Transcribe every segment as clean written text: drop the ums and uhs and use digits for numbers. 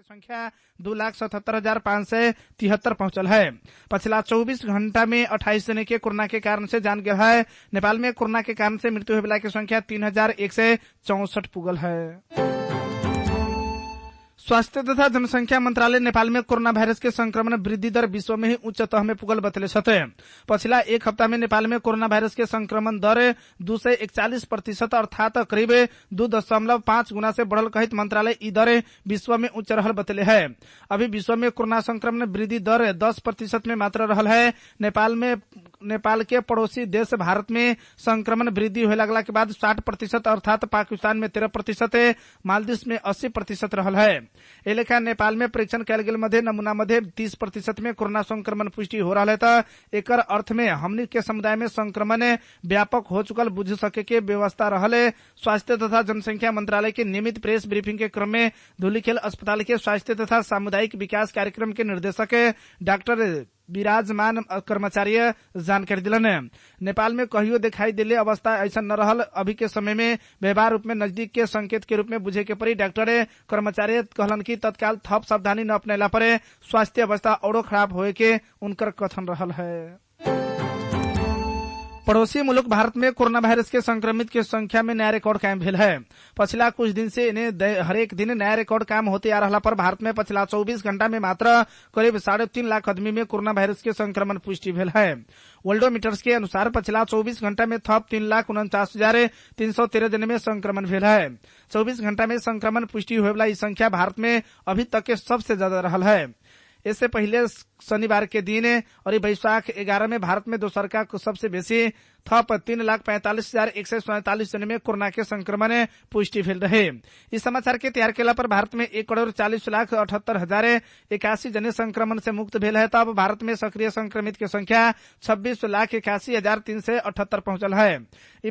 संख्या 2,77,573 पहुंचल है। पिछला 24 घंटा में 28 जने के कोरोना के कारण से जान गया है। नेपाल में कोरोना के कारण से मृत्यु होने की संख्या 3,164 पुगल है। स्वास्थ्य तथा जनसंख्या मंत्रालय नेपाल में कोरोना भाइरस के संक्रमण वृद्धि दर विश्व में ही उच्च तह में पुगल बतले छथे। पछिला एक हफ्ता में नेपाल में कोरोना भाइरस के संक्रमण दर 241% अर्थात करीब 2.5 गुना से बढ़ल कहित मंत्रालय ई दर विश्व में उच्च रहल बतले है। अभी विश्व में कोरोना संक्रमण वृद्धि दर 10% में मात्र रहल है। नेपाल के पड़ोसी देश भारत में संक्रमण वृद्धि होने लगला के बाद 60% अर्थात पाकिस्तान में 13%, मालदीव में 80% रहल है। ए लेखा नेपाल में परीक्षण कैल गेल मध्य नमूना मध्य 30% में कोरोना संक्रमण पुष्टि हो रहा है। तो एकर अर्थ में हमनी के समुदाय में संक्रमण व्यापक हो चुकल बुझ सके के व्यवस्था रहल। स्वास्थ्य तथा जनसंख्या मंत्रालय के नियमित प्रेस ब्रीफिंग के क्रम में धुलीखेल अस्पताल के स्वास्थ्य तथा सामुदायिक विकास कार्यक्रम के निर्देशक डॉक्टर विराजमान कर्मचारी जानकारी दिलन। नेपाल में कहियो दिखाई दिले अवस्था ऐसा न रहल। अभी के समय में व्यवहार रूप में नजदीक के संकेत के रूप में बुझे के परी। डॉक्टर कर्मचारी कहलन कि तत्काल थप सावधानी न अपनेला पर स्वास्थ्य अवस्था औरो खराब होए के उनकर कथन रहल है। पड़ोसी मुल्क भारत में कोरोना वायरस के संक्रमित की संख्या में नया रिकॉर्ड कायम भेल है। पिछला कुछ दिन से इन्हें हरेक दिन नया रिकॉर्ड कायम होते आ रहा पर भारत में पिछला 24 घंटा में मात्र करीब 3.5 लाख आदमी में कोरोना वायरस के संक्रमण पुष्टि भेल है। वर्ल्डोमीटर्स के अनुसार पिछला 24 घंटा में थप 3,49,313 जने में संक्रमण भेल है। 24 घंटा में संक्रमण पुष्टि होने वाला संख्या भारत में अभी तक के सबसे ज्यादा रहल है। इससे पहले शनिवार के दिन और वैशाख 11 में भारत में दोसर का सबसे बेसी थप 3,45,147 जने में कोरोना के संक्रमण पुष्टि भेल रहे। इस समाचार के तैयार केला पर भारत में 1,40,78,081 जने संक्रमण से मुक्त भेल है। तब भारत में सक्रिय संक्रमित की संख्या 26,81,378 पहुंचल है।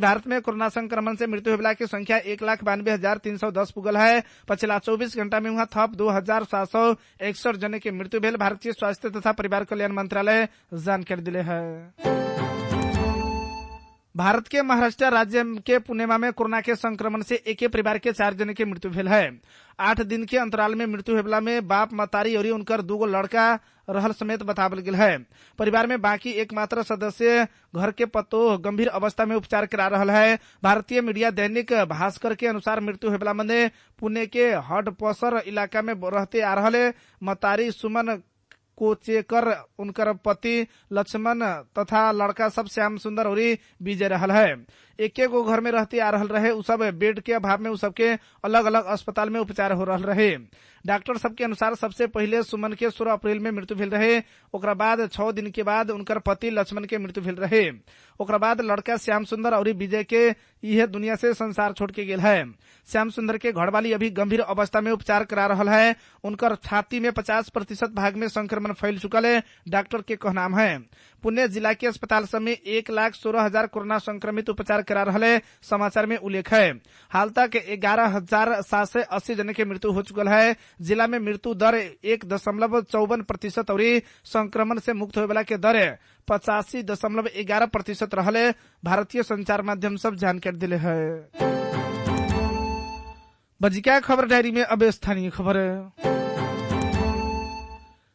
भारत में कोरोना संक्रमण से मृत्यु होने की संख्या 1,92,310 पुगल है। पिछला 24 घंटा में वहां थप 2,761 जने की मृत्यु भेल। भारतीय स्वास्थ्य तथा परिवार कल्याण मंत्रालय जानकारी दिले है। भारत के महाराष्ट्र राज्य के पुणेमा में कोरोना के संक्रमण से एक परिवार के 4 जने की मृत्यु भेल है। 8 दिन के अंतराल में मृत्यु होने में बाप मतारी और उनकर 2 लड़का रहल समेत बतावल गेल है। परिवार में बाकी एकमात्र सदस्य घर के पतो गंभीर अवस्था में उपचार करा रहा है। भारतीय मीडिया दैनिक भास्कर के अनुसार मृत्यु होने में पुणे के हडपसर इलाका में रहते आ रहा मतारी सुमन कोचेकर, उनकर पति लक्ष्मण तथा लड़का सब श्याम सुंदर और विजय रहल है। एक गो घर में रहते आ रहल रहे। उ सब बेड के अभाव में उ सबके अलग अलग अस्पताल में उपचार हो रहल रहे। डॉक्टर सबके अनुसार सबसे पहले सुमन के 16 अप्रैल में मृत्यु भेल रहे। ओकरा बाद 6 दिन के बाद उनकर पति लक्ष्मण के मृत्यु भेल रहे। ओकरा बाद लड़का श्याम सुंदर और विजय के यह दुनिया से संसार छोड़ के गेल है। श्याम सुंदर के घरवाली अभी गंभीर अवस्था में उपचार करा रहल है। उनकर छाती में 50% भाग में संक्रमण फैल चुकल है, डॉक्टर के कहनाम है। पुणे जिला के अस्पताल सब में 1,16,000 कोरोना संक्रमित उपचार करा रहे समाचार में उल्लेख है। हाल तक 11,780 जने की मृत्यु हो चुकल है। जिला में मृत्यु दर 1.54% और संक्रमण से मुक्त होने वाला के दर 85.11% रहले। भारतीय संचार माध्यम सब जानकारी दिले है। बजिका खबर डायरी में अब स्थानीय खबर है।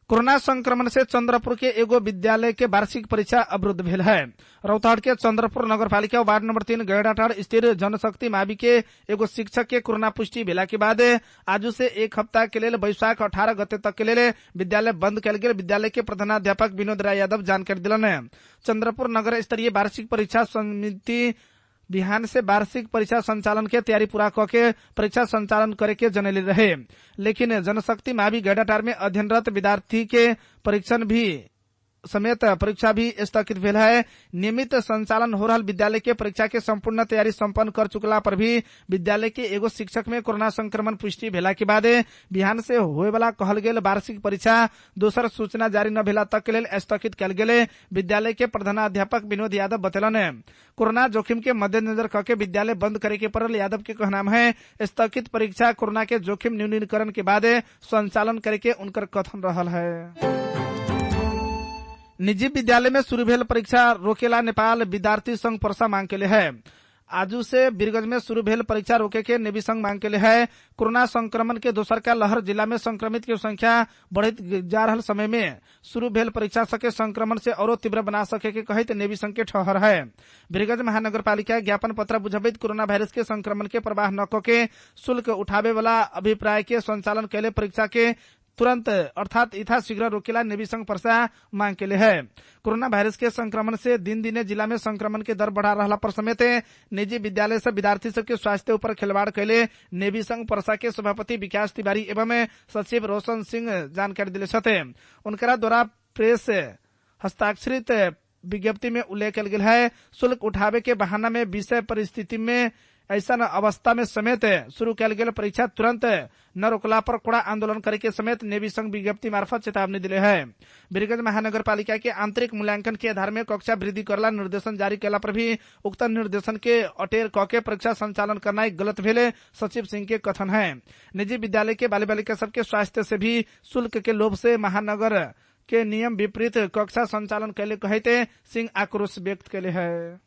कोरोना संक्रमण से चंद्रपुर के एगो विद्यालय के वार्षिक परीक्षा अवरुद्ध भेल है। रौतहट के चंद्रपुर नगरपालिका वार्ड नंबर 3 गैडाटाड़ स्थित जनशक्ति मावि के एगो शिक्षक के कोरोना पुष्टि भेला के बाद आज से एक हफ्ता के लिए वैशाख 18 गते तक के लिए विद्यालय बंद कल गेल। विद्यालय के प्रधानाध्यापक विनोद राय यादव जानकारी दिलन। चंद्रपुर नगर स्तरीय वार्षिक परीक्षा समिति बिहान से वार्षिक परीक्षा संचालन के तैयारी पूरा करके परीक्षा संचालन करे के जनैले रहे। लेकिन जनशक्ति मावि गैडाटाड़ में अध्ययनरत विद्यार्थी के परीक्षण भी समेत परीक्षा भी स्थगित भेल है। नियमित संचालन हो रहा विद्यालय के परीक्षा के संपूर्ण तैयारी संपन्न कर चुकला पर भी विद्यालय के एगो शिक्षक में कोरोना संक्रमण पुष्टि भेला के बाद बिहान से होए वाला कहल गेल वार्षिक परीक्षा दोसर सूचना जारी न भेला तक के लेल स्थगित कल गेले। विद्यालय के प्रधानाध्यापक विनोद यादव बतलन। कोरोना जोखिम के मद्देनजर करके विद्यालय बंद करे के पड़ल। यादव के कहनाम है स्थगित परीक्षा कोरोना के जोखिम न्यूनीकरण के बाद संचालन करे के उनकर कथन रहल है। निजी विद्यालय में शुरू भेल परीक्षा रोकेला नेपाल विद्यार्थी संघ पर्सा मांग के लिए है। आजू से बीरगंज में शुरू भेल परीक्षा रोके के नेवी संघ मांग के लिए है। कोरोना संक्रमण के दोसर का लहर जिला में संक्रमित की संख्या बढ़त जा रहा समय में शुरू भेल परीक्षा सके संक्रमण से और तीव्र बना सके के कहित नेवी संघ के ठहर है। बीरगंज महानगर पालिका ज्ञापन पत्र बुझावित कोरोना वायरस के संक्रमण के प्रवाह न के शुल्क उठावे वाला अभिप्राय के संचालन के लिए परीक्षा के तुरंत अर्थात यथाशीघ्र रोकेला नेवी संघ परसा मांग के लिए है। कोरोना वायरस के संक्रमण से दिन दिने जिला में संक्रमण के दर बढ़ा रहा पर समेत निजी विद्यालय से विद्यार्थी सबके स्वास्थ्य ऊपर खिलवाड़ कैले नेवी संघ परसा के सभापति विकास तिवारी एवं सचिव रोशन सिंह जानकारी दिले छथे। उनकरा द्वारा प्रेस हस्ताक्षरित विज्ञप्ति में उल्लेख कल गेल है। शुल्क उठावे के बहाना में विषय परिस्थिति में ऐसा अवस्था में समेत शुरू कल गेल परीक्षा तुरंत न रोकला पर कड़ा आंदोलन करे के समेत नेवी संघ विज्ञप्ति मार्फत चेतावनी दिले है। बीरगंज महानगर पालिका के आंतरिक मूल्यांकन के आधार में कक्षा वृद्धि करला निर्देशन जारी कैला पर भी उक्त निर्देशन के अटेर क के परीक्षा संचालन करना गलत भेले सचिव सिंह के कथन है। निजी विद्यालय के बाल बालिका सबके स्वास्थ्य से भी शुल्क के लोभ से महानगर के नियम विपरीत कक्षा संचालन कैले कहते सिंह आक्रोश व्यक्त कैले है।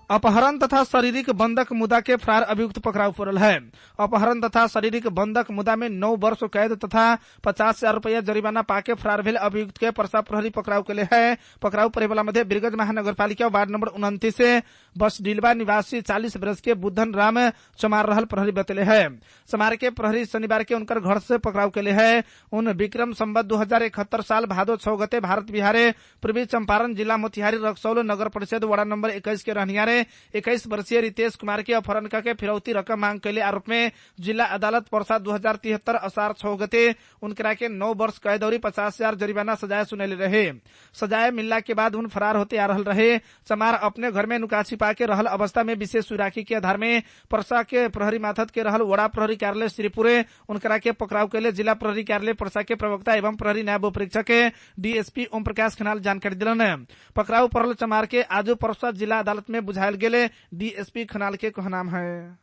अपहरण तथा शारीरिक बंधक मुद्दा के फरार अभियुक्त पकड़ाऊ पड़ल है। अपहरण तथा शारीरिक बंधक मुद्दा में 9 वर्ष कैद तथा 50,000 रुपया जरिमाना पाके फरार भेल अभियुक्त के परसा प्रहरी पकड़ाऊ के लिए है। पकड़ाऊ पड़े वाला मध्य बीरगंज महानगर पालिका वार्ड नंबर 29 से बस डीलवा निवासी 40 वर्ष के बुद्धन राम चमार रहल प्रहरी बतले है। चमार के प्रहरी शनिवार के उनकर घर से पकड़ाऊ के लिए है। उन विक्रम संवत 2071 साल भादो 6 गते भारत बिहार पूर्वी चंपारण जिला मोतिहारी रक्सौल नगर परिषद वार्ड नंबर 21 के रहनियारे 21 वर्षीय रितेश कुमार के अपहरण करके फिरौती रकम मांग के लिए आरोप में जिला अदालत परसा 2073 आषाढ़ 6 गते उनकरा के 9 वर्ष कैद और 50,000 जरिमाना सजाए सुनैले रहे। सजाए मिलने के बाद उन फरार होते आ रहल रहे। चमार अपने घर में नुका छिपा के रहल अवस्था में विशेष सुराखी के आधार में परसा के प्रहरी माथत के रहल वड़ा प्रहरी कार्यालय श्रीपुरे उनकरा के पकड़ाव के लिए जिला प्रहरी कार्यालय परसा के प्रवक्ता एवं प्रहरी नायब उपरीक्षक डीएसपी ओम प्रकाश खनाल जानकारी दिलन। पकड़ाऊ पड़ल चमार के आज परसा जिला अदालत में बुझायल गेले डीएसपी खनाल के कहनाम है।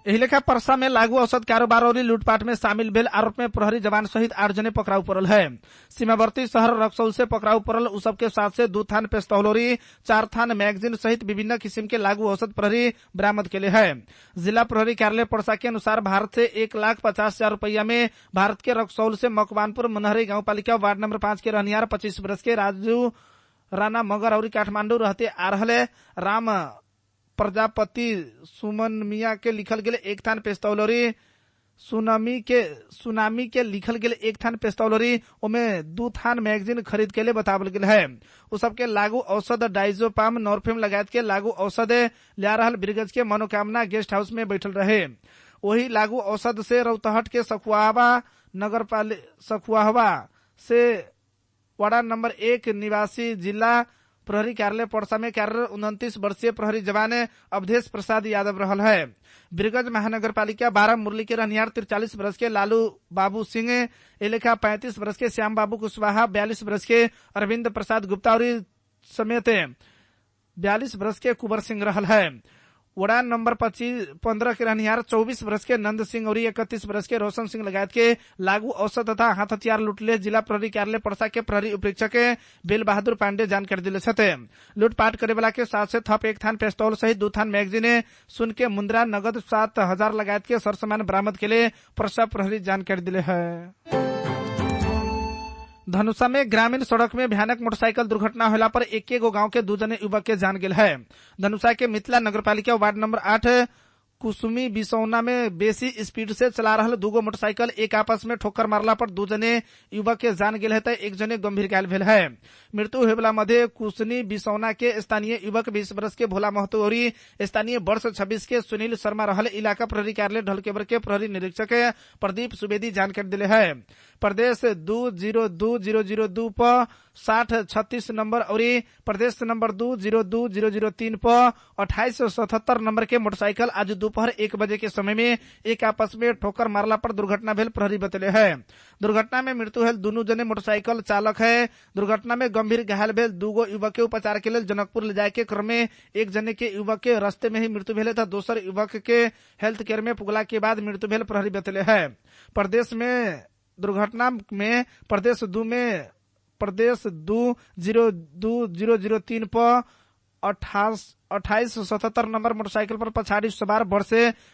एही लेखा परसा में लागू औषध कारोबार और लूटपाट में शामिल भेल आरोप में प्रहरी जवान सहित 8 जने पकड़ाऊ पड़ल है। सीमावर्ती शहर रक्सौल से पकड़ाऊ पड़ल उ सबके साथ से 2 थान पिस्तौल और 4 थान मैगजीन सहित विभिन्न किस्म के लागू औषध प्रहरी बरामद के लिए है। जिला प्रहरी कार्यालय परसा के अनुसार भारत से 1,50,000 रुपया में भारत के रक्सौल से मकवानपुर मनहरी गाँव पालिका वार्ड नंबर 5 के रहनियार 25 वर्ष के राजू राणा मगर और काठमांडू रहते आ रहे राम प्रजापति सुमन मिया के लिखल गेले 1 थान पिस्तौल और सुनामी के लिखल गेले 1 थान पिस्तौल और ओमे 2 थान मैगजीन खरीद के लिए बतावल गेल है। उ सबके लागू औषध डाइजोपाम नॉर्फेम लगायत के लागू औषध लिया रहल बीरगंज के मनोकामना गेस्ट हाउस में बैठल रहे। वही लागू औषध से रौतहट के सखुआहवा से वार्ड नंबर 1 निवासी जिला प्रहरी कार्यालय परसा में कार्यरत 29 वर्षीय प्रहरी जवान अवधेश प्रसाद यादव रहल है। बीरगंज महानगर पालिका 12 मुरली के रहनियार 43 वर्ष के लालू बाबू सिंह एलेखा 35 वर्ष के श्याम बाबू कुशवाहा 42 वर्ष के अरविंद प्रसाद गुप्ता और समेत 42 वर्ष के कुंवर सिंह रहल है। वड़ा नंबर 15 के रहनिहार 24 वर्ष के नंद सिंह और 31 वर्ष के रोशन सिंह लगायत के लागू औषध तथा हाथ हथियार लूटले जिला प्रहरी कार्यालय परसा के प्रहरी उपरीक्षक बेल बहादुर पांडे जानकारी दिले छथे। लूटपाट करे वाला के साथ से थप 1 थान पिस्तौल सहित 2 थान मैगजीन सुन के मुद्रा नगद 7,000 लगायत के सरसामान बरामद के लिए परसा प्रहरी जानकारी दिले है। धनुषा में ग्रामीण सड़क में भयानक मोटरसाइकिल दुर्घटना होला पर एक गांव के 2 जने युवक के जान गेल है। धनुषा के मिथिला नगरपालिका वार्ड नंबर 8 कुसुमी बिसौना में बेसी स्पीड से चला रहल 2 मोटरसाइकिल एक आपस में ठोकर मारला पर 2 जने युवक के जान गेल है तो 1 जने गंभीर घायल भेल है। मृत्यु होयवला मध्य कुसुमी बिसौना के स्थानीय युवक 20 वर्ष के भोला महतो और स्थानीय वर्ष 26 के सुनील शर्मा रहल इलाका प्रहरी कार्यालय ढलकेबर के प्रहरी निरीक्षक प्रदीप सुवेदी जानकारी दिले है। प्रदेश 202002 पर 6036 नंबर और प्रदेश नंबर 202003 पर 2877 नंबर के मोटरसाइकिल आज दोपहर 1 बजे के समय में एक आपस में ठोकर मारला पर दुर्घटना भेल प्रहरी बतले है। दुर्घटना में मृत्यु भेल 2 जने मोटरसाइकिल चालक है। दुर्घटना में गंभीर घायल भेल 2 युवक के उपचार के लिए जनकपुर ले जाए के क्रम में 1 जने के युवक के रास्ते में ही मृत्यु भेल था। दोसर युवक के हेल्थ केयर में पुगला के बाद मृत्यु भेल प्रहरी बतले है। प्रदेश में दुर्घटना में प्रदेश 202003 पर 2877 नंबर मोटरसाइकिल पर पछाड़ी सवार वर्ष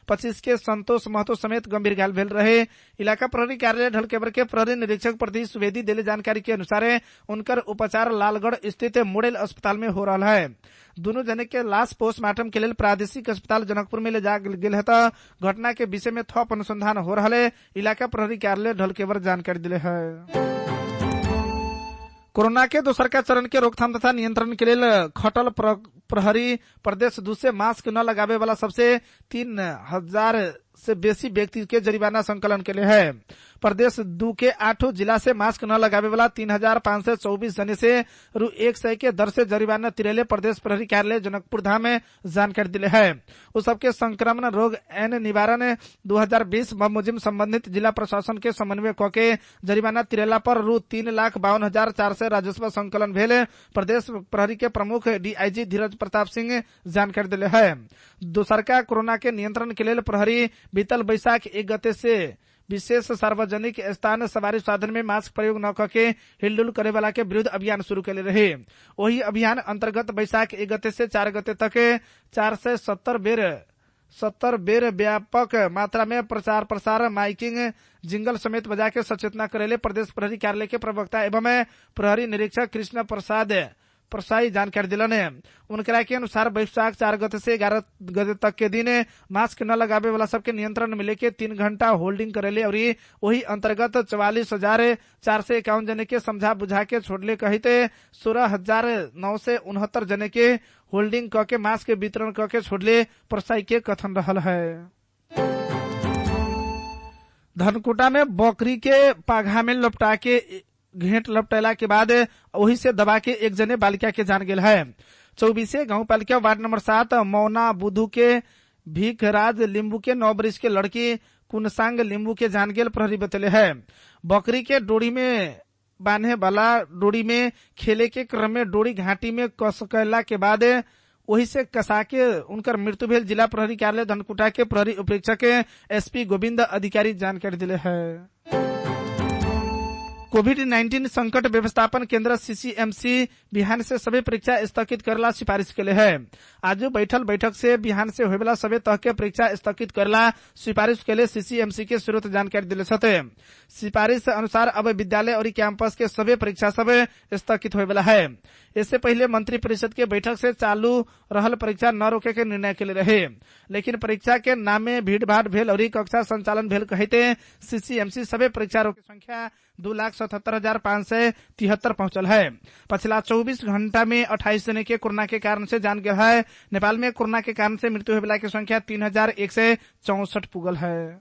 25 के संतोष महतो समेत गंभीर घायल भेल रहे। इलाका प्रहरी कार्यालय ढलकेबर के प्रहरी निरीक्षक प्रदीप सुवेदी दिले जानकारी के अनुसार उनकर उपचार लालगढ़ स्थित मॉडल अस्पताल में हो रहा है। दोनों जने के लाश पोस्टमार्टम के लिए प्रादेशिक अस्पताल जनकपुर में ले जा गेल है। घटना के विषय में थप अनुसंधान हो रहा है। इलाका प्रहरी कार्यालय ढलकेबर जानकारी दिले है। कोरोना के दोसरका चरण के रोकथाम तथा नियंत्रण के लिए खटल प्रहरी प्रदेश 2 से मास्क न लगावे वाला सबसे 3000 से बेसी व्यक्ति के जरिमाना संकलन के लिए है। प्रदेश 2 के 8 जिला से मास्क न लगावे वाला 3524 जने से रु100 के दर से जरिमाना तिरेले प्रदेश प्रहरी कार्यालय जनकपुर धाम में जानकारी दिले है। उस सबके संक्रमण रोग एन निवारण 2020 मुजिम संबंधित जिला प्रशासन के समन्वय क के जरिमाना तिरेला पर रु3,52,400 राजस्व संकलन भेल प्रदेश प्रहरी के प्रमुख डीआईजी धीरज प्रताप सिंह जानकारी दिले है। दोसरका कोरोना के नियंत्रण के लिए प्रहरी बीतल बैसाख 1 गते से विशेष सार्वजनिक स्थान सवारी साधन में मास्क प्रयोग न करके हिलडुल करे वाला के विरुद्ध अभियान शुरू करे रहे। वही अभियान अंतर्गत बैसाख 1 गते से 4 गते तक 470 बेर व्यापक मात्रा में प्रचार प्रसार माइकिंग जिंगल समेत बजा के सचेतना करेले प्रदेश प्रहरी कार्यालय के प्रवक्ता एवं प्रहरी निरीक्षक कृष्ण प्रसाद प्रसाई जानकारी दिलन है। उनकरा के अनुसार बैसाख 4 गते से 11 गते तक के दिन मास्क न लगावे वाला सबके नियंत्रण में लेके 3 घंटा होल्डिंग करेले और वही अंतर्गत 44,451 जने के समझा बुझा के छोड़ले कहिते 16,969 जने के होल्डिंग करके मास्क के वितरण करके छोड़ले प्रसाई के कथन रहल है। धनकुटा में बकरी के पाघा में लपटा के घेंट लपटेला के बाद वही से दबा के एक जने बालिका के जान गेल है। 24 गांव पालिका वार्ड नंबर 7 मौना बुधू के भीखराज लिंबू के 9 वर्ष के लड़की कुनसांग लिंबू के जान गेल प्रहरी बतले है। बकरी के डोरी में बांधे वाला डोरी में खेले के क्रम में डोरी घाटी में कसकला के बाद वही से कसा के उनकर मृत्यु भेल। जिला प्रहरी कार्यालय धनकुटा के प्रहरी उपरीक्षक एसपी गोविंद अधिकारी जानकारी दिले है। कोविड-19 संकट व्यवस्थापन केंद्र सीसीएमसी बिहान से सभी परीक्षा स्थगित करला सिफारिश के लिए है। आज बैठल बैठक से बिहान से होए वाला सभी तरह के परीक्षा स्थगित करला सिफारिश के लिए सीसीएमसी के स्रोत जानकारी दिले छथे। सिफारिश अनुसार अब विद्यालय और कैंपस के सभी परीक्षा सब स्थगित होए वाला है। इससे पहले मंत्री परिषद के बैठक से चालू रहल परीक्षा न रोके के निर्णय के लिए रहे, लेकिन परीक्षा के नाम में भीड़ भाड़ भेल और कक्षा संचालन भेल कहते सीसीएमसी सभी परीक्षा की संख्या 2,77,573 पहुंचल है। पिछला 24 घंटा में 28 जने के कोरोना के कारण से जान गया है। नेपाल में कोरोना के कारण से मृत्यु होने की संख्या 3,164 पुगल है।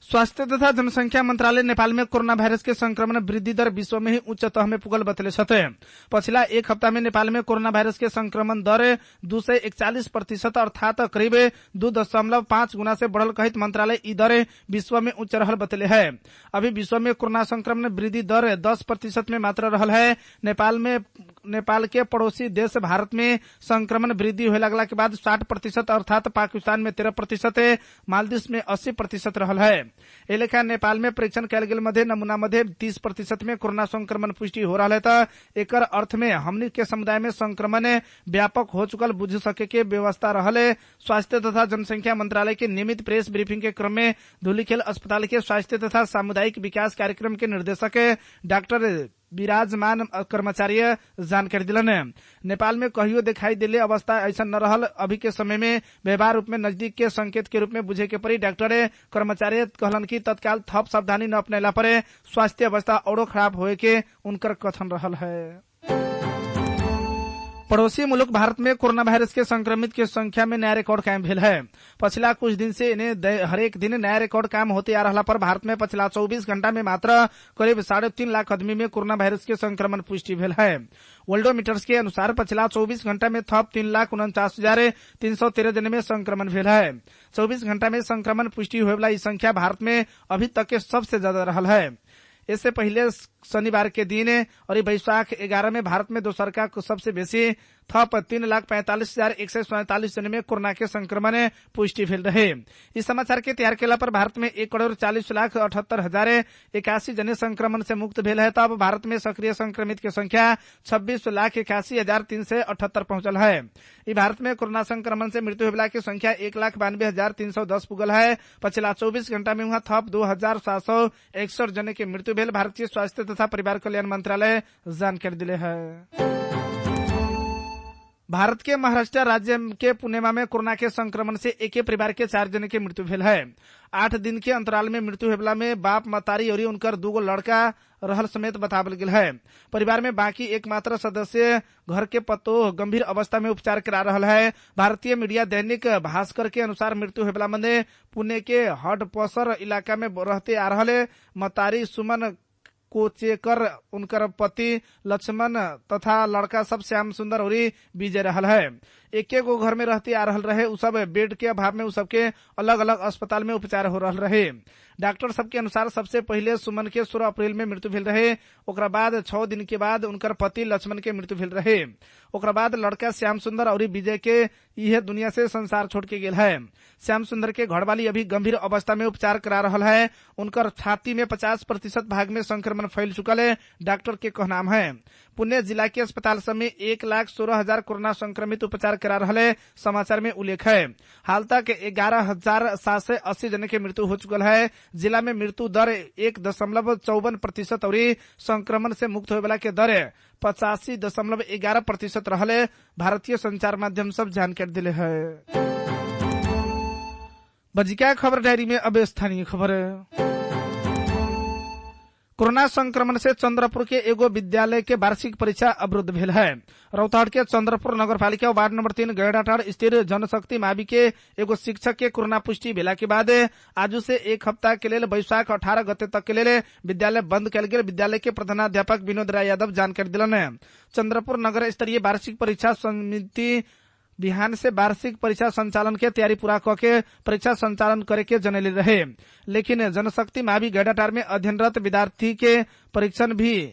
स्वास्थ्य तथा जनसंख्या मंत्रालय नेपाल में कोरोना वायरस के संक्रमण वृद्धि दर विश्व में ही उच्च तह में पुगल बतले छथे। पिछला एक हफ्ता में नेपाल में कोरोना वायरस के संक्रमण दर 241% अर्थात करीब 2.5 गुना से बढ़ल कहित मंत्रालय ई दर विश्व में उच्च रहल बतले है। अभी विश्व में कोरोना संक्रमण वृद्धि दर 10% में मात्र रहल है। नेपाल के पड़ोसी देश भारत में संक्रमण वृद्धि होने लगला के बाद 60% अर्थात पाकिस्तान में 13%, मालदीव में 80% रहल है। ए लेखा नेपाल में परीक्षण कैल गेल मध्य नमूना मध्य 30% में कोरोना संक्रमण पुष्टि हो रहा है। तो एकर अर्थ में हमनी के समुदाय में संक्रमण व्यापक हो चुकल बुझ सके के व्यवस्था रहल। स्वास्थ्य तथा जनसंख्या मंत्रालय के नियमित प्रेस ब्रीफिंग के क्रम में धुलीखेल अस्पताल के स्वास्थ्य तथा सामुदायिक विकास कार्यक्रम के निर्देशक डॉक्टर विराजमान कर्मचारी जानकारी दिलन। नेपाल में कहियो दिखाई दिले अवस्था ऐसा न रहल। अभी के समय में व्यवहार रूप में नजदीक के संकेत के रूप में बुझे के परी। डॉक्टर कर्मचारी कहलन की तत्काल थप सावधानी न अपनेला पर स्वास्थ्य अवस्था औरो खराब होए के उनकर कथन रहल है। पड़ोसी मुल्क भारत में कोरोना वायरस के संक्रमित की संख्या में नया रिकॉर्ड कायम भेल है। पिछला कुछ दिन से इन्हें हरेक दिन नया रिकॉर्ड कायम होते आ रहा पर भारत में पिछला 24 घंटा में मात्र करीब 3.5 लाख आदमी में कोरोना वायरस के संक्रमण पुष्टि भेल है। वर्ल्डोमीटर्स के अनुसार पिछला 24 घंटा में थप 3,49,313 जने में संक्रमण भेल है। 24 घंटा में संक्रमण पुष्टि होने वाला संख्या भारत में अभी तक के सबसे ज्यादा रहल है। इससे पहले शनिवार के दिन और बैसाख 11 में भारत में दोसरका सबसे बेसी थप 3,45,147 जने में कोरोना के संक्रमण पुष्टि भेल रहे। इस समाचार के तैयार केला पर भारत में 1,40,78,081 जने संक्रमण से मुक्त भेल है। तब भारत में सक्रिय संक्रमित की संख्या 26,81,378 पहुंचल है। भारत में कोरोना संक्रमण से मृत्यु होने की संख्या 1,92,310 पुगल है। पिछला 24 घंटा में वहां थप 2,761 जने की मृत्यु भेल भारतीय स्वास्थ्य तथा परिवार कल्याण मंत्रालय जानकारी दिले है। भारत के महाराष्ट्र राज्य के पुणे में कोरोना के संक्रमण से एक परिवार के 4 जने की मृत्यु भेल है। 8 दिन के अंतराल में मृत्यु होने में बाप मतारी और उनकर 2 लड़का रहल समेत बतावल गेल है। परिवार में बाकी एकमात्र सदस्य घर के पतो गंभीर अवस्था में उपचार करा रहा है। भारतीय मीडिया दैनिक भास्कर के अनुसार मृत्यु होने में पुणे के हडपसर इलाका में रहते आ रहे मतारी सुमन कोचेकर, उनकर पति लक्ष्मण तथा लड़का सब श्याम सुंदर और विजय रहल है। एक गो घर में रहते आ रहे उ सब बेड के अभाव में उ सबके अलग अलग अस्पताल में उपचार हो रहे। डॉक्टर सबके अनुसार सबसे पहले सुमन के 16 अप्रैल में मृत्यु भेल रहे। ओकरा बाद 6 दिन के बाद उनकर पति लक्ष्मण के मृत्यु भेल रहे। ओकरा बाद लड़का श्याम सुंदर और विजय के यह दुनिया से संसार छोड़ के गेल है। श्याम सुंदर के घरवाली अभी गंभीर अवस्था में उपचार करा रहा है। उनकर छाती में 50% भाग में संक्रमण फैल चुकल है, डॉक्टर के कहनाम है। पुणे जिला के अस्पताल सब में 1,16,000 कोरोना संक्रमित उपचार करा रहे समाचार में उल्लेख है। हाल तक 11,780 जने की मृत्यु हो चुकल है। जिला में मृत्यु दर 1.54% और संक्रमण से मुक्त होने वाला के दर 85.11% रहले भारतीय संचार माध्यम सब जानकारी दिले है। बजिका खबर डायरी में अब स्थानीय खबर। कोरोना संक्रमण से चंद्रपुर के एगो विद्यालय के वार्षिक परीक्षा अवरुद्ध भेल है। रौतहट के चंद्रपुर नगरपालिका वार्ड नंबर 3 गैडाटाड़ स्थित जनशक्ति मावि के एगो शिक्षक के कोरोना पुष्टि भेला के बाद आज से 1 हफ्ता के लिए वैशाख 18 गते तक के लिए विद्यालय बंद कल गेल। विद्यालय के प्रधानाध्यापक विनोद राय यादव जानकारी दिलन। चंद्रपुर नगर स्तरीय वार्षिक परीक्षा समिति बिहान से वार्षिक परीक्षा संचालन के तैयारी पूरा करके परीक्षा संचालन करे के जनैले रहे, लेकिन जनशक्ति मावि गैडाटाड़ में अध्ययनरत विद्यार्थी के परीक्षण भी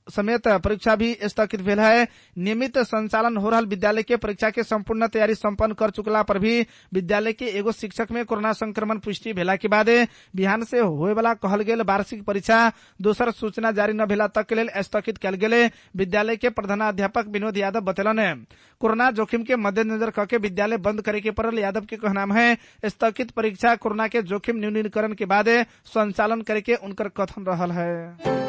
समेत परीक्षा भी स्थगित भेल है। नियमित संचालन हो रहा विद्यालय के परीक्षा के संपूर्ण तैयारी संपन्न कर चुकला पर भी विद्यालय के एगो शिक्षक में कोरोना संक्रमण पुष्टि भेला के बाद बिहान से होए वाला कहल गेल वार्षिक परीक्षा दोसर सूचना जारी न भेला तक के लेल स्थगित कल गेले। विद्यालय के प्रधानाध्यापक विनोद यादव बतेलन। कोरोना जोखिम के मद्देनजर करके विद्यालय बंद करे के पड़ल। यादव के कहनाम है स्थगित परीक्षा कोरोना के जोखिम न्यूनीकरण के बाद संचालन करे के उनकर कथन रहल है।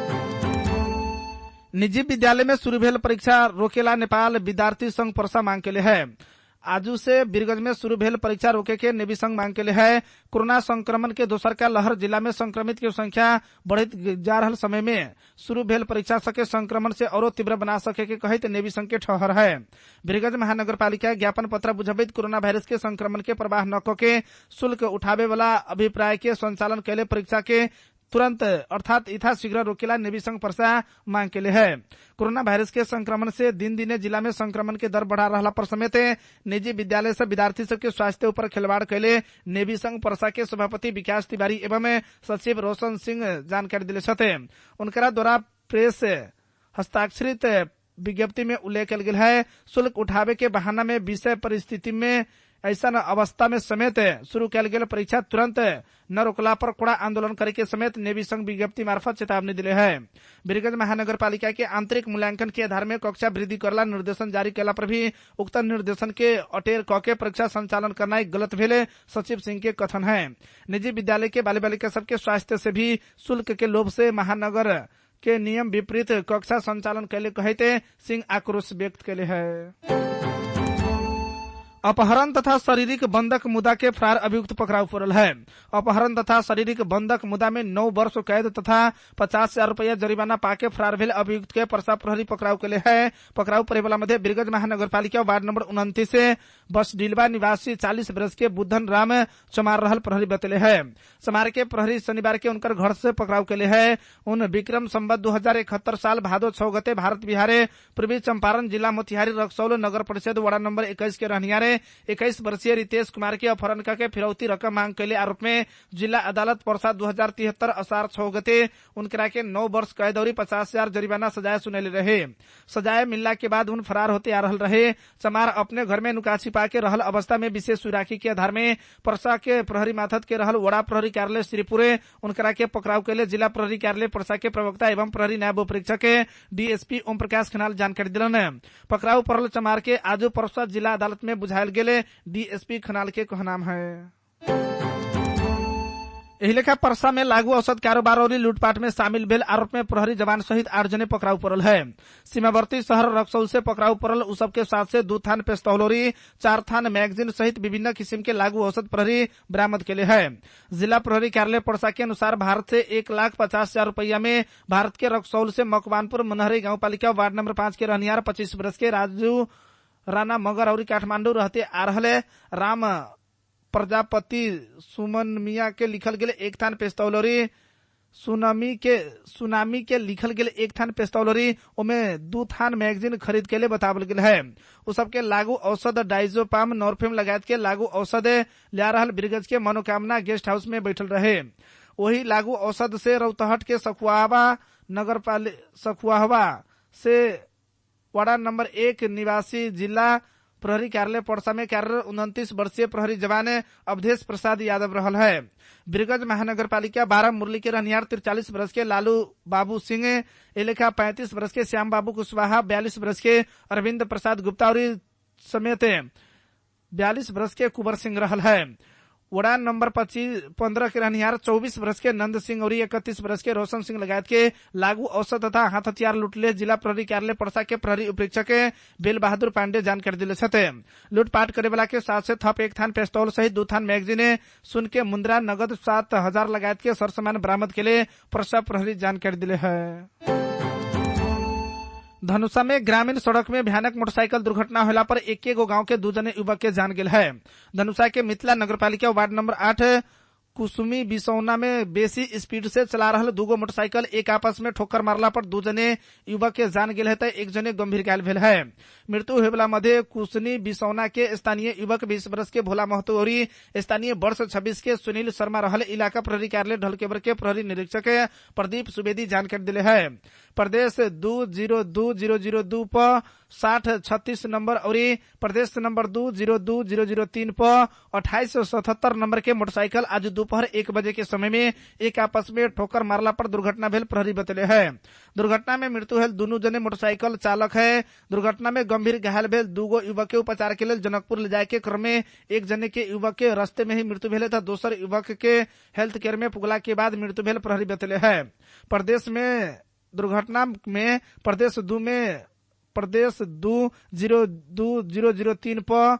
निजी विद्यालय में शुरू भेल परीक्षा रोकेला नेपाल विद्यार्थी संघ पर्सा मांग के लिए है। आजू से बीरगंज में शुरू भेल परीक्षा रोके के नेवी संघ मांग के लिए है। कोरोना संक्रमण के दोसर का लहर जिला में संक्रमित की संख्या बढ़त जा रहा समय में शुरू भेल परीक्षा सके संक्रमण से और तीव्र बना सके के कहित नेवी संघ के ठहर है। बीरगंज महानगर पालिका ज्ञापन पत्र बुझावित कोरोना वायरस के संक्रमण के प्रवाह न करके शुल्क उठावे वाला अभिप्राय के संचालन कैले परीक्षा के तुरंत अर्थात यथाशीघ्र रोकेला नेवी संघ पर्सा मांग के लिए है। कोरोना वायरस के संक्रमण से दिन दिने जिला में संक्रमण के दर बढ़ा रहा पर समेत निजी विद्यालय से विद्यार्थी सबके स्वास्थ्य ऊपर खिलवाड़ कैले नेवी संघ पर्सा के सभापति विकास तिवारी एवं सचिव रोशन सिंह जानकारी दिले छथे। उनकरा द्वारा प्रेस हस्ताक्षरित विज्ञप्ति में उल्लेख कल गेल है। शुल्क उठावे के बहाना में विषय परिस्थिति में ऐसा अवस्था में समेत शुरू कल गेल परीक्षा तुरंत न रोकला पर कड़ा आंदोलन करे के समेत नेवी संघ विज्ञप्ति मार्फत चेतावनी दिले है। बीरगंज महानगर पालिका के आंतरिक मूल्यांकन के आधार में कक्षा वृद्धि करला निर्देशन जारी कैला पर भी उक्त निर्देशन के अटेर कके परीक्षा संचालन करना गलत भेले सचिव सिंह के कथन है। निजी विद्यालय के बाल बालिका सबके स्वास्थ्य से भी शुल्क के लोभ से महानगर के नियम विपरीत कक्षा संचालन कैले कहते सिंह आक्रोश व्यक्त कैले है। अपहरण तथा शारीरिक बंधक मुद्दा के फरार अभियुक्त पकड़ाऊ पड़ल है। अपहरण तथा शारीरिक बंधक मुद्दा में 9 वर्ष कैद तथा 50,000 रुपया जरिमाना पाके फरार भेल अभियुक्त के पर्सा प्रहरी पकड़ाऊ के लिए है। पकड़ाऊ पड़े वाला मध्य बीरगंज महानगर पालिका वार्ड नंबर 29 से बस डिलवा निवासी 40 वर्ष के बुद्धन राम चमार रहल प्रहरी बतले है। चमार के प्रहरी शनिवार के उनकर घर से पकड़ाऊ के लिए है। उन विक्रम संवत 2071 साल भादो 6 गते भारत बिहार पूर्वी चंपारण जिला मोतिहारी रक्सौल नगर परिषद वार्ड नंबर 21 के रहनियारे में 21 वर्षीय रितेश कुमार के अपहरण करके फिरौती रकम मांग कैले आरोप में जिला अदालत पर्सा 2073 असार 6 गते उनकरा के 9 वर्ष कैद और 50,000 जरिमाना सजाए सुनैले रहे। सजाए मिलला के बाद उन फरार होते आ रहल रहे। चमार अपने घर में नुका छिपा के रहल अवस्था में विशेष सुराखी के आधार में पर्सा के प्रहरी माथत के रहल वड़ा प्रहरी कार्यालय श्रीपुरे उनकरा के पकड़ाव के लिए जिला प्रहरी कार्यालय पर्सा के प्रवक्ता एवं प्रहरी न्याय उपरीक्षक डीएसपी ओम प्रकाश खनाल जानकारी दिलन। पकड़ाव परल चमार के आज पर्सा जिला अदालत में बुझायल गेले। डीएसपी खनाल के कहनाम है। एही लेखा पर्सा में लागू औषध कारोबार और लूटपाट में शामिल भेल आरोप में प्रहरी जवान सहित 8 जने पकड़ाऊ पड़ल है। सीमावर्ती शहर रक्सौल से पकड़ाऊ पड़ल उ सबके साथ से 2 थान पिस्तौल और 4 थान मैगजीन सहित विभिन्न किस्म के लागू औषध प्रहरी बरामद केले है। जिला प्रहरी कार्यालय पर्सा के अनुसार भारत से 1,50,000 रुपया में भारत के रक्सौल से मकवानपुर मनहरी गाँव पालिका वार्ड नंबर 5 के रहनियार 25 वर्ष के राजू राणा मगर और काठमांडू रहते आ रहे राम प्रजापति सुमन मिया के लिखल गेले 1 थान पिस्तौल और सुनामी के लिखल गेले 1 थान पिस्तौल और ओमे 2 थान मैगजीन खरीद के लिए बतावल गेल है। उ सबके लागू औषध डाइजोपाम नॉर्फेम लगायत के लागू औषध लिया रहल बिरगज के मनोकामना गेस्ट हाउस में बैठल रहे। वही लागू औषध से रौतहट के सखुआहवा से वार्ड नंबर 1 निवासी जिला प्रहरी कार्यालय पर्सा में कार्यरत 29 वर्षीय प्रहरी जवान अवधेश प्रसाद यादव रहल है। बिरगज महानगर पालिका 12 मुरली के रहनियार 43 वर्ष के लालू बाबू सिंह एलेखा 35 वर्ष के श्याम बाबू कुशवाहा 42 वर्ष के अरविंद प्रसाद गुप्ता और समेत 42 वर्ष के कुंवर सिंह रहल है। वड़ा नंबर 15 के रहनियार 24 वर्ष के नंद सिंह और 31 वर्ष के रोशन सिंह लगायत के लागू औषध तथा हाथ हथियार लूटले जिला प्रहरी कार्यालय पर्सा के प्रहरी उपरीक्षक बेल बहादुर पांडे जानकारी दिले छथे। लूटपाट करे वाला के साथ से थप 1 थान पिस्तौल सहित 2 थान मैगजीन सुन के मुद्रा नगद 7,000 लगायत के सरसामान बरामद के लिए पर्सा प्रहरी जानकारी दिले है। धनुषा में ग्रामीण सड़क में भयानक मोटरसाइकिल दुर्घटना होला पर एक गांव के 2 जने युवक के जान गेल है। धनुषा के मिथिला नगरपालिका वार्ड नंबर 8 कुसुमी बिसौना में बेसी स्पीड से चला रहल 2 मोटरसाइकिल एक आपस में ठोकर मारला पर 2 जने युवक के जान गेल है तो 1 जने गंभीर घायल भेल है। मृत्यु होयवाला मध्य कुसुमी बिसौना के स्थानीय युवक 20 वर्ष के भोला महतो और स्थानीय वर्ष 26 के सुनील शर्मा रहल। इलाका प्रहरी कार्यालय ढलकेबर के प्रहरी निरीक्षक प्रदीप सुवेदी जानकारी दिले है। प्रदेश 202002 पर 6036 नंबर और प्रदेश नंबर 202003 पर 2877 नंबर के मोटरसाइकिल आज दोपहर 1 बजे के समय में एक आपस में ठोकर मारला पर दुर्घटना भेल प्रहरी बतले है। दुर्घटना में मृत्यु भेल 2 जने मोटरसाइकिल चालक है। दुर्घटना में गंभीर घायल भेल 2 युवक के उपचार के लिए जनकपुर ले जाए के क्रम में 1 जने के युवक के रास्ते में ही मृत्यु भेल था। दोसर युवक के हेल्थ केयर में पुगला के बाद मृत्यु भेल प्रहरी बतले है। प्रदेश में दुर्घटना में प्रदेश 202003 पर